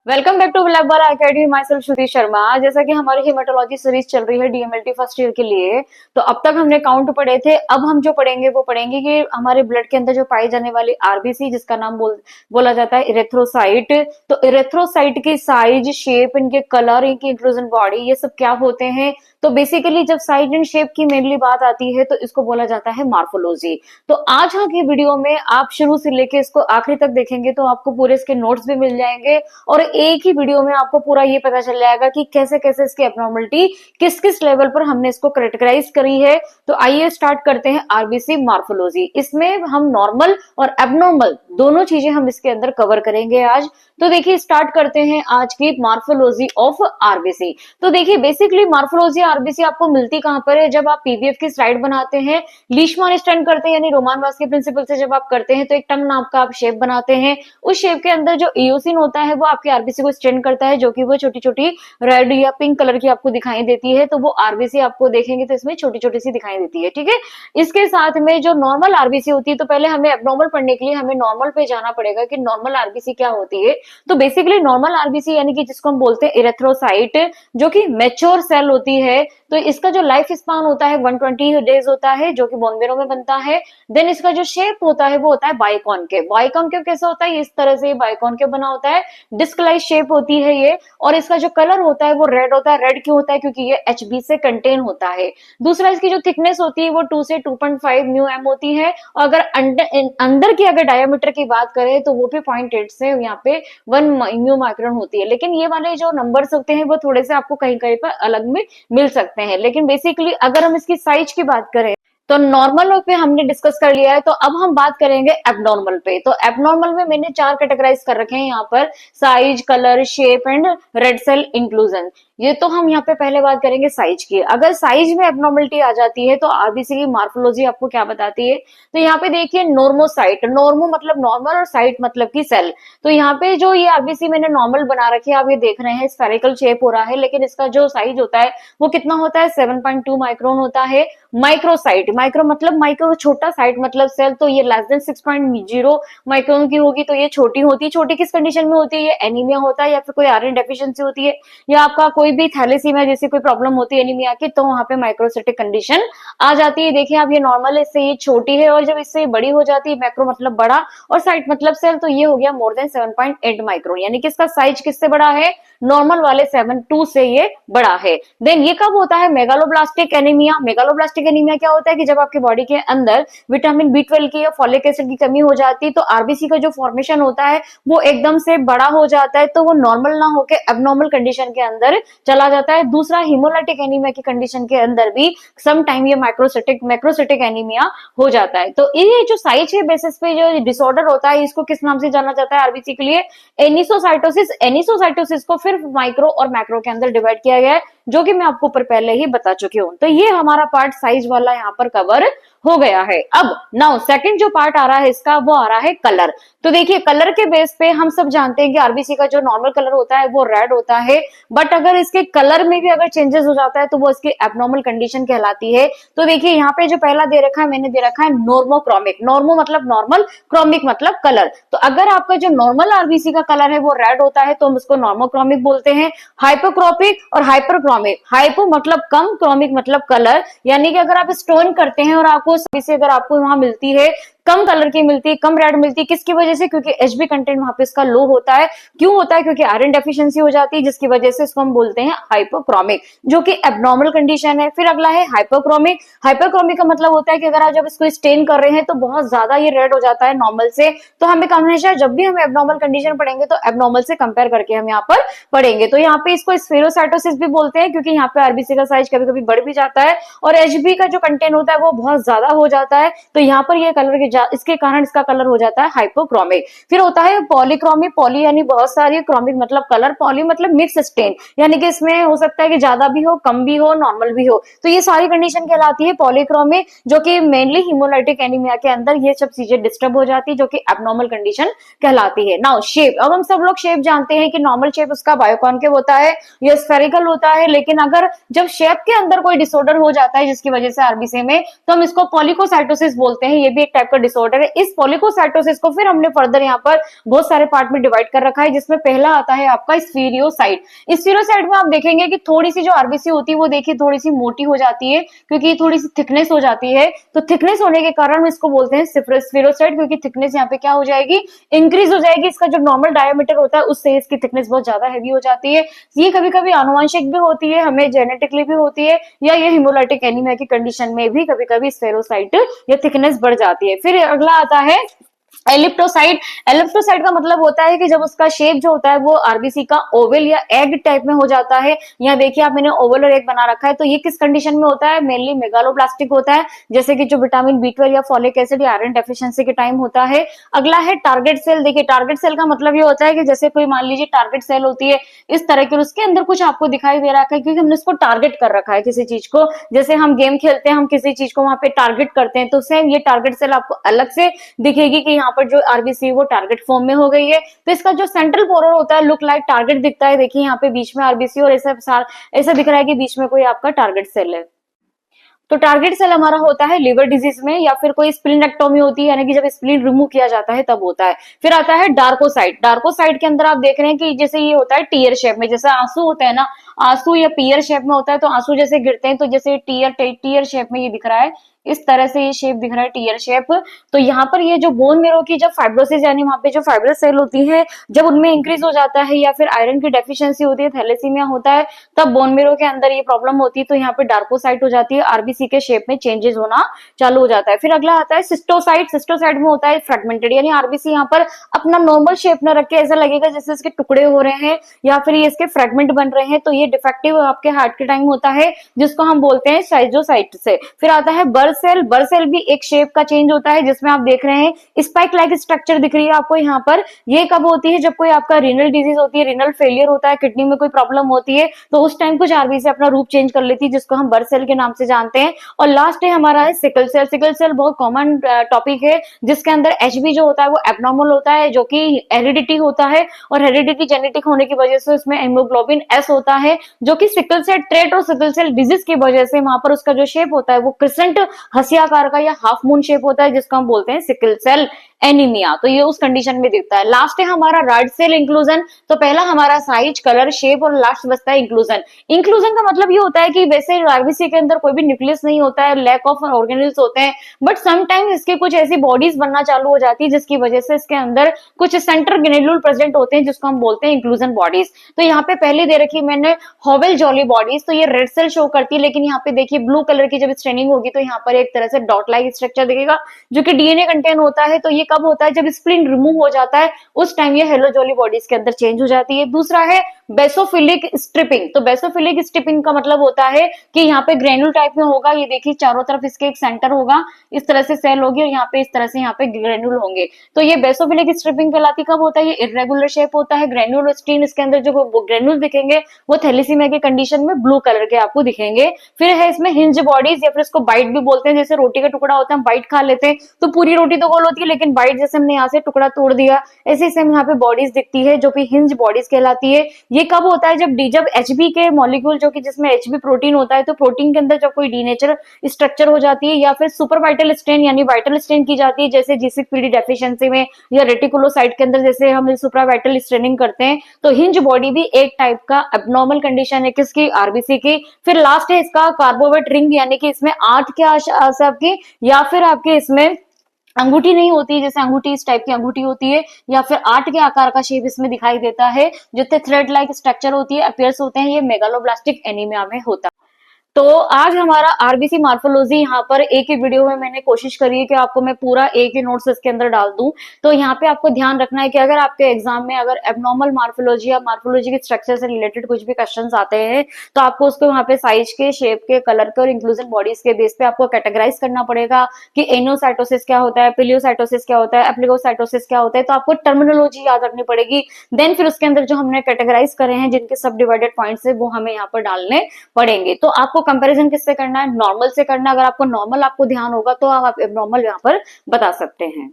Welcome back to Black Ball Academy. Myself Shruti Sharma. जैसा कि हमारी हेमाटोलॉजी सीरीज चल रही है डीएमएलटी फर्स्ट ईयर के लिए, तो अब तक हमने काउंट पढ़े थे। अब हम जो पढ़ेंगे वो पढ़ेंगे कि हमारे ब्लड के अंदर जो पाई जाने वाली आरबीसी, जिसका नाम बोला जाता है इरेथ्रोसाइट। तो इरेथ्रोसाइट की साइज, शेप, इनके कलर, इनकी इंक्लूजन बॉडी, ये सब क्या होते हैं। तो बेसिकली जब साइज एंड शेप की मेनली बात आती है तो इसको बोला जाता है मार्फोलॉजी। तो आज की वीडियो में आप शुरू से लेके इसको आखिरी तक देखेंगे तो आपको पूरे इसके नोट्स भी मिल जाएंगे और एक ही वीडियो में आपको पूरा ये पता चल जाएगा कि कैसे कैसे इसकी एब्नॉर्मलिटी किस किस लेवल पर हमने इसको कैटेगराइज करी है। तो आइए स्टार्ट करते हैं आरबीसी मार्फोलॉजी। इसमें हम नॉर्मल और एबनॉर्मल दोनों चीजें हम इसके अंदर कवर करेंगे आज। तो देखिए स्टार्ट करते हैं आज की मार्फोलॉजी ऑफ आरबीसी। तो देखिए बेसिकली मार्फोलॉजी आरबीसी आपको मिलती कहां पर है। जब आप पीवीएफ की स्लाइड बनाते हैं, लीशमान स्टैंड करते हैं, यानी रोमान वास्की प्रिंसिपल से जब आप करते हैं तो एक टंग नाम का आप शेप बनाते हैं। उस शेप के अंदर जो इयोसिन होता है वो आपके आरबीसी को स्टैंड करता है, जो कि वो छोटी छोटी रेड या पिंक कलर की आपको दिखाई देती है। तो वो आरबीसी आपको देखेंगे तो इसमें छोटी छोटी सी दिखाई देती है, ठीक है। इसके साथ में जो नॉर्मल आरबीसी होती है, तो पहले हमें एबनॉर्मल पढ़ने के लिए हमें नॉर्मल पे जाना पड़ेगा कि नॉर्मल आरबीसी क्या होती है। तो बेसिकली नॉर्मल आरबीसी यानी कि जिसको हम बोलते हैं इरेथ्रोसाइट, जो कि मैच्योर सेल होती है। तो इसका जो लाइफ स्पान होता है 120 डेज होता है, जो कि बोन मेरो में बनता है। देन इसका जो शेप होता है वो होता है बाइकॉनकेव। बाइकॉनकेव कैसे होता है, इस तरह से बाइकॉनकेव बना होता है, डिस्क लाइक शेप होती है ये। और इसका जो कलर होता है वो रेड होता है। रेड क्यों होता है, क्योंकि ये एचबी से कंटेन होता है। दूसरा, इसकी जो थिकनेस होती है वो 2 से 2.5 म्यू एम होती है। और अगर अंदर की अगर डायमीटर की बात करें तो वो भी 0.8 से यहाँ पे 1 म्यू माइक्रोन होती है। लेकिन ये वाले जो नंबर्स होते हैं वो थोड़े से आपको कहीं कहीं पर अलग में मिल सकते हैं। लेकिन बेसिकली अगर हम इसकी साइज की बात करें तो नॉर्मल पे हमने डिस्कस कर लिया है। तो अब हम बात करेंगे एबनॉर्मल पे। तो एबनॉर्मल में मैंने 4 कैटेगराइज कर रखे हैं यहाँ पर, size, colour, shape and red cell inclusion. ये तो हम यहाँ पे पहले बात करेंगे साइज की। अगर साइज में एबनॉर्मलिटी आ जाती है तो आरबीसी की मार्फोलॉजी आपको क्या बताती है। तो यहाँ पे देखिए नॉर्मोसाइट, नॉर्मो मतलब नॉर्मल और साइट मतलब की सेल। तो यहाँ पे जो ये आरबीसी मैंने नॉर्मल बना रखी है, आप ये देख रहे हैं स्फेरिकल शेप हो रहा है, लेकिन इसका जो साइज होता है वो कितना होता है, 7.2 माइक्रोन होता है। माइक्रोसाइट, माइक्रो मतलब माइक्रो छोटा, साइट मतलब सेल, तो ये लेस देन 6.0 माइक्रोन की होगी, तो ये छोटी होती है। छोटी किस कंडीशन में होती है, ये एनीमिया होता है या फिर कोई आयरन डेफिशिएंसी होती है, या आपका कोई भी थैलेसीमिया जैसी कोई प्रॉब्लम होती है एनीमिया की, तो वहां पे माइक्रोसाइटिक कंडीशन आ जाती है। देखिए आप ये नॉर्मल है, इससे ये छोटी है, और जब इससे बड़ी हो जाती है, मैक्रो मतलब बड़ा और साइट मतलब सेल, तो ये हो गया मोर देन 7.8 माइक्रोन, यानी कि इसका साइज किससे बड़ा है, नॉर्मल वाले 7.2 से ये बड़ा है। देन ये कब होता है, मेगालोब्लास्टिक एनीमिया। मेगालोब्लास्टिक एनीमिया क्या होता है कि जब आपके बॉडी के अंदर विटामिन B12 की या फॉलिक एसिड की कमी हो जाती है, तो आरबीसी का जो फॉर्मेशन होता है वो एकदम से बड़ा हो जाता है, तो वो नॉर्मल ना होकर एबनॉर्मल कंडीशन के अंदर चला जाता है। दूसरा, हीमोलाइटिक एनीमिया की कंडीशन के अंदर भी सम टाइम ये मैक्रोसाइटिक एनीमिया हो जाता है। तो ये जो साइज के बेसिस पे जो डिसऑर्डर होता है, इसको किस नाम से जाना जाता है आरबीसी के लिए, एनिसोसाइटोसिस। एनिसोसाइटोसिस को फिर माइक्रो और मैक्रो के अंदर डिवाइड किया गया है, जो कि मैं आपको ऊपर पहले ही बता चुकी हूं। तो ये हमारा पार्ट साइज वाला यहाँ पर कवर हो गया है। अब नाउ सेकंड जो पार्ट आ रहा है इसका, वो आ रहा है कलर। तो देखिए कलर के बेस पे हम सब जानते हैं कि आरबीसी का जो नॉर्मल कलर होता है वो रेड होता है, बट अगर इसके कलर में भी अगर चेंजेस हो जाता है तो वो इसकी एबनॉर्मल कंडीशन कहलाती है। तो देखिए यहाँ पे जो पहला दे रखा है, मैंने दे रखा है नॉर्मोक्रोमिक। नॉर्मो मतलब नॉर्मल, क्रोमिक मतलब कलर। तो अगर आपका जो नॉर्मल आरबीसी का कलर है वो रेड होता है तो हम उसको नॉर्मोक्रोमिक बोलते हैं। हाइपोक्रोपिक और हाइपरक्रोमिक, हाइपो मतलब कम, क्रोमिक मतलब कलर, यानी कि अगर आप स्टोन करते हैं और आपको अगर आपको वहां मिलती है कम कलर की मिलती है, कम रेड मिलती है, किसकी वजह से, क्योंकि एचबी कंटेंट वहां पे इसका लो होता है। क्यों होता है, क्योंकि आयरन डेफिशिएंसी हो जाती है, जिसकी वजह से इसको हम बोलते हैं हाइपोक्रोमिक, जो कि एबनॉर्मल कंडीशन है। फिर अगला है हाइपोक्रोमिक। हाइपोक्रोमिक का मतलब होता है कि अगर आप जब इसको स्टेन कर रहे हैं तो बहुत ज्यादा ये रेड हो जाता है नॉर्मल से। तो हमें हमेशा जब भी हम एबनॉर्मल कंडीशन पढ़ेंगे तो एबनॉर्मल से कंपेयर करके हम यहाँ पर पढ़ेंगे। तो यहाँ पे इसको स्फेरोसाइटोसिस भी बोलते हैं, क्योंकि यहाँ पे आरबीसी का साइज कभी कभी बढ़ भी जाता है और एचबी का जो कंटेंट होता है वो बहुत ज्यादा हो जाता है। तो यहाँ पर ये कलर इसके कारण इसका कलर हो जाता है हाइपोक्रोमिक। फिर होता है पॉलीक्रोमिक। पॉली यानी बहुत सारी, क्रोमिक मतलब कलर, पॉली मतलब मिक्स स्टेन, यानी कि इसमें हो सकता है कि ज्यादा भी हो, कम भी हो, नॉर्मल भी हो। तो ये सारी कंडीशन कहलाती है पॉलीक्रोमिक, जो कि मेनली हीमोलाइटिक एनीमिया के अंदर ये सब चीजें डिस्टर्ब हो जाती है, जो कि एबनॉर्मल कंडीशन कहलाती है। नाउ शेप, अब हम सब लोग शेप जानते हैं कि नॉर्मल शेप उसका बायोकॉनकेव होता है, ये स्फेरिकल होता है। लेकिन अगर जब शेप के अंदर कोई डिसऑर्डर हो जाता है जिसकी वजह से आरबीसी में, तो हम इसको पॉलिकोसाइटोसिस बोलते हैं। ये भी एक टाइप का डिसऑर्डर है। इस पॉलीकोसाइटोसिस को फिर हमने फर्दर यहाँ पर बहुत सारे पार्ट में डिवाइड कर रखा है, जिसमें पहला आता है आपका स्फीरियोसाइट। स्फीरियोसाइट में आप देखेंगे कि थोड़ी सी जो आरबीसी होती है वो देखिए थोड़ी सी मोटी हो जाती है, क्योंकि थोड़ी सी थिकनेस हो जाती है। तो थिकनेस होने के कारण इसको बोलते हैं स्फीरियोसाइट, क्योंकि थिकनेस यहाँ पे क्या हो जाएगी, इंक्रीज हो जाएगी। इसका जो नॉर्मल डायमीटर होता है उससे इसकी थिकनेस बहुत ज्यादा हैवी हो जाती है। ये कभी कभी आनुवंशिक भी होती है, हमें जेनेटिकली भी होती है, या ये हिमोलाइटिक एनीमिया की कंडीशन में भी कभी कभी स्फेरोसाइट या थिकनेस बढ़ जाती है। फिर अगला आता है एलिप्टोसाइट। एलिप्टोसाइट का मतलब होता है कि जब उसका शेप जो होता है वो आरबीसी का ओवल या एग टाइप में हो जाता है। यहाँ देखिए आप, मैंने ओवल और एग बना रखा है। तो ये किस कंडीशन में होता है, मेनली मेगालोब्लास्टिक होता है, जैसे कि जो विटामिन B12 या फॉलिक एसिड या आयरन डेफिशिएंसी के टाइम होता है। अगला है टारगेट सेल। देखिए टारगेट सेल का मतलब ये होता है कि जैसे कोई मान लीजिए टारगेट सेल होती है इस तरह की, उसके अंदर कुछ आपको दिखाई दे रहा है क्योंकि हमने उसको टारगेट कर रखा है किसी चीज को। जैसे हम गेम खेलते हैं, हम किसी चीज को वहां पे टारगेट करते हैं, तो सेम ये टारगेट सेल आपको अलग से दिखेगी कि यहाँ पर जो आरबीसी वो टारगेट फॉर्म में हो गई है। तो इसका जो सेंट्रल पोर्शन होता है लुक लाइक टारगेट दिखता है। देखिए यहाँ पे बीच में आरबीसी और ऐसा दिख रहा है कि बीच में कोई आपका टारगेट सेल है। तो टारगेट सेल हमारा होता है लिवर डिजीज में, या फिर कोई स्प्लीनेक्टोमी होती है, यानी कि जब स्प्लीन रिमूव किया जाता है तब होता है। फिर आता है डार्कोसाइट। डार्कोसाइट के अंदर आप देख रहे हैं कि जैसे ये होता है टीयर शेप में, जैसे आंसू होता है ना, आंसू या पियर शेप में होता है। तो आंसू जैसे गिरते हैं तो जैसे टीयर शेप में ये दिख रहा है, इस तरह से ये शेप दिख रहा है, टीयर शेप। तो यहाँ पर ये जो बोन मेरो की जब फाइब्रोसिस यानी वहां पे जो फाइब्रस सेल होती है जब उनमें इंक्रीज हो जाता है, या फिर आयरन की डेफिशिएंसी होती है, थैलेसीमिया होता है, तब बोन मेरो के अंदर ये प्रॉब्लम होती है। तो यहाँ पे डार्कोसाइट हो जाती है, आरबीसी के शेप में चेंजेस होना चालू हो जाता है। फिर अगला आता है सिस्टोसाइट। सिस्टोसाइट में होता है फ्रेगमेंटेड, यानी आरबीसी यहाँ पर अपना नॉर्मल शेप न रख के ऐसा लगेगा जैसे इसके टुकड़े हो रहे हैं या फिर ये इसके फ्रेगमेंट बन रहे हैं। तो ये डिफेक्टिव आपके हार्ट के टाइम होता है, जिसको हम बोलते हैं साइजोसाइट से। फिर आता है बर्थ सेल। बर्थ सेल भी एक शेप का चेंज होता है, जिसमें आप देख रहे हैं स्पाइक लाइक स्ट्रक्चर दिख रही है आपको यहाँ पर। ये कब होती है, जब कोई आपका रीनल डिजीज होती है, रीनल फेलियर होता है, किडनी में कोई प्रॉब्लम होती है, तो उस टाइम कुछ आरबीसी अपना रूप चेंज कर लेती है, जिसको हम बर्थ सेल के नाम से जानते हैं। और लास्ट है हमारा है सिकल सेल। सिकल सेल बहुत कॉमन टॉपिक है, जिसके अंदर एचबी जो होता है वो एबनॉर्मल होता है, जो कि हेरिडिटी होता है, और हेरिडिटी जेनेटिक होने की वजह से उसमें हेमोग्लोबिन एस होता है, जो कि सिकल सेल ट्रेट और सिकल सेल डिजीज की वजह से वहां पर उसका जो शेप होता है वो क्रिसेंट हंसियाकार का या हाफ मून शेप होता है, जिसको हम बोलते हैं सिकल सेल एनीमिया। तो ये उस कंडीशन में दिखता है। लास्ट है हमारा रेड सेल इंक्लूजन। तो पहला हमारा साइज, कलर, शेप, और लास्ट बचता है इंक्लूजन। इंक्लूजन का मतलब ये होता है कि वैसे आरबीसी के अंदर कोई भी न्यूक्लियस नहीं होता है, लैक ऑफ ऑर्गेनेल्स होते हैं, बट समटाइम्स इसके कुछ ऐसी बॉडीज बनना चालू हो जाती है जिसकी वजह से इसके अंदर कुछ सेंटर ग्रेन्यूल प्रेजेंट होते हैं, जिसको हम बोलते हैं इंक्लूजन बॉडीज। तो यहाँ पे पहले दे रखी मैंने हॉवेल जॉली बॉडीज। तो ये रेड सेल शो करती है, लेकिन यहाँ पे देखिए ब्लू कलर की जब स्ट्रेनिंग होगी तो यहाँ पर एक तरह से डॉट लाइक स्ट्रक्चर दिखेगा, जो कि डीएनए कंटेन होता है। तो ये कब होता है, जब स्प्लीन रिमूव हो जाता है उस टाइम ये हेलो जॉली बॉडीज के अंदर चेंज हो जाती है। दूसरा है बेसोफिलिक स्ट्रिपिंग। तो बेसोफिलिक स्ट्रिपिंग का मतलब होता है कि यहाँ पे ग्रेन्यूल टाइप में होगा, ये देखिए चारों तरफ इसके एक सेंटर होगा, इस तरह से सेल होगी, और यहाँ पे इस तरह से यहाँ पे ग्रेन्यूल होंगे। तो ये बेसोफिलिक स्ट्रिपिंग कहलाती कब होता है, ये इरेगुलर शेप होता है। ग्रेन्यूल स्टीन इसके अंदर जो ग्रेन्यूल दिखेंगे वो थैलेसीमिया की कंडीशन में ब्लू कलर के आपको दिखेंगे। फिर है इसमें हिंज बॉडीज, या फिर इसको बाइट भी बोलते हैं। जैसे रोटी का टुकड़ा होता है, हम बाइट खा लेते हैं तो पूरी रोटी तो गोल होती है, लेकिन बाइट जैसे हमने यहाँ से टुकड़ा तोड़ दिया, ऐसे सेम यहाँ पे बॉडीज दिखती है, जो कि हिंज बॉडीज कहलाती है। ये कब होता है, जब एचबी के मॉलिक्यूल, जो कि जिसमें एचबी प्रोटीन होता है, तो प्रोटीन के अंदर जब कोई डीनेचर स्ट्रक्चर हो जाती है, या फिर सुपर वाइटल स्ट्रेन यानी वाइटल स्ट्रेन की जाती है, जैसे G6PD डेफिशिएंसी में, या रेटिकुलोसाइट के अंदर जैसे हम सुपर वाइटल स्ट्रेनिंग करते हैं। तो हिंज बॉडी भी एक टाइप का एब्नॉर्मल कंडीशन है किसकी, आरबीसी की। फिर लास्ट है इसका कार्बोवेट रिंग, यानी कि इसमें 8 के आसपास आपकी, या फिर आपके इसमें अंगूठी नहीं होती है, जैसे अंगूठी इस टाइप की अंगूठी होती है, या फिर 8 के आकार का शेप इसमें दिखाई देता है, जितने थ्रेड लाइक स्ट्रक्चर होती है, अपीयर्स होते हैं, ये मेगालोब्लास्टिक एनीमिया में होता है। तो आज हमारा आरबीसी मार्फोलॉजी यहाँ पर एक ही वीडियो में मैंने कोशिश करी है कि आपको मैं पूरा एक ही नोट्स इसके अंदर डाल दूं। तो यहाँ पे आपको ध्यान रखना है कि अगर आपके एग्जाम में अगर एबनॉर्मल मार्फोलॉजी या मार्फोलॉजी के स्ट्रक्चर से रिलेटेड कुछ भी क्वेश्चंस आते हैं, तो आपको उसको वहाँ पे साइज के, शेप के, कलर के और इंक्लूजन बॉडीज के बेस पे आपको कैटेगराइज करना पड़ेगा कि एनोसाइटोसिस क्या होता है, पिलियोसाइटोसिस क्या होता है, एप्लिकोसाइटोसिस क्या होता है। तो आपको टर्मिनोलॉजी याद रखनी पड़ेगी। देन फिर उसके अंदर जो हमने कैटेगराइज करे हैं, जिनके सब डिवाइडेड पॉइंट्स है, वो हमें यहाँ पर डालने पड़ेंगे। तो आपको कंपेरिजन किससे करना है, नॉर्मल से करना है। अगर आपको नॉर्मल आपको ध्यान होगा तो आप एब्नॉर्मल यहाँ पर बता सकते हैं।